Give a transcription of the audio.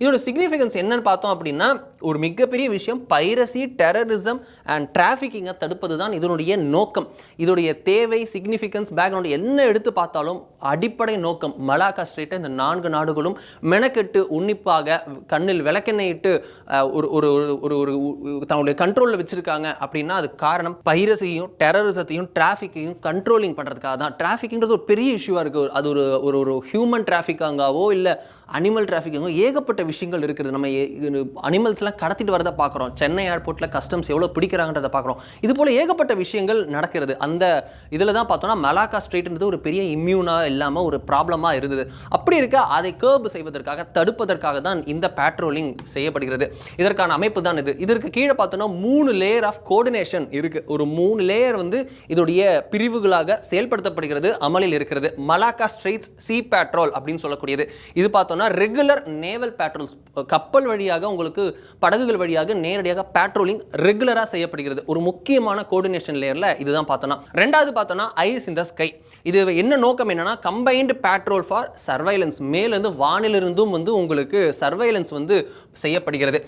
இதோட சிக்னிஃபிகன்ஸ் என்னன்னு பார்த்தோம் அப்படின்னா ஒரு மிகப்பெரிய விஷயம் பைரசி, டெரரிசம் அண்ட் டிராஃபிக்கிங்கை தடுப்பது தான் இதனுடைய நோக்கம். இதோடைய தேவை, சிக்னிஃபிகன்ஸ், பேக்ரவுண்ட் என்ன எடுத்து பார்த்தாலும் அடிப்படை நோக்கம் மலாக்கா ஸ்ட்ரெய்ட்டை இந்த 4 நாடுகளும் மெனக்கெட்டு உன்னிப்பாக கண்ணில் விளக்கெண்ணையிட்டு ஒரு ஒரு ஒரு ஒரு தன்னுடைய கண்ட்ரோலில் வச்சிருக்காங்க அப்படின்னா அது காரணம் பைரசியையும் டெரரிசத்தையும் டிராஃபிக்கையும் கண்ட்ரோலிங் பண்ணுறதுக்காக தான். டிராஃபிக்ன்றது ஒரு பெரிய இஷ்யூவாக இருக்குது. அது ஒரு ஒரு ஹியூமன் டிராஃபிக்காங்கவோ இல்லை அனிமல் டிராஃபிக்காகவோ ஏகப்பட்ட விஷயங்கள் இருக்குது. நம்ம அனிமல்ஸ்லாம் கடத்திட்டு வரதை பார்க்குறோம். சென்னை ஏர்போர்ட்டில் கஸ்டம்ஸ் எவ்வளோ பிடிக்கிறாங்கன்றதை பார்க்குறோம். இது போல் ஏகப்பட்ட விஷயங்கள் நடக்கிறது. அந்த இதில் தான் பார்த்தோம்னா மலாக்கா ஸ்ட்ரெய்ட்ன்றது ஒரு பெரிய இம்யூனாக இல்லாமல் ஒரு ப்ராப்ளமாக இருந்தது. அப்படி இருக்க அதை கேர்ப் செய்வதற்காக, தடுப்பதற்காக தான் இந்த பேட்ரோலிங் செய்யப்படுகிறது. இதற்கான அமைப்பு தான் இது. இதற்கு கீழே பார்த்தோம்னா 3 லேயர் ஆஃப் கோஆர்டினேஷன் இருக்குது. ஒரு 3 லேயர் இதோடைய பிரிவுகளாக செயல்படுத்தப்படுகிறது, அமலில் இருக்கிறது. மலாக்கா ஸ்ட்ரெய்ட்ஸ் சி பேட்ரோல் அப்படின்னு சொல்லக்கூடியது. இது பார்த்தோம்னா ரெகுலர் நேவல் பேட்ரோல்ஸ், கப்பல் வழியாக உங்களுக்கு படகுகள் வழியாக நேரடியாக பேட்ரோலிங் ரெகுலராக செய்யப்படுகிறது. ஒரு முக்கியமான கோஆர்டினேஷன் லேயரில் இதுதான் பார்த்தோம்னா. ரெண்டாவது பார்த்தோம்னா ஐஸ் இன் த ஸ்கை. இது என்ன நோக்கம் என்னன்னா கம்பைன்டு பேட்ரோல் ஃபார் சர்வைலன்ஸ். மேலிருந்து வானிலிருந்தும் உங்களுக்கு சர்வைலன்ஸ் செய்யப்படுகிறது.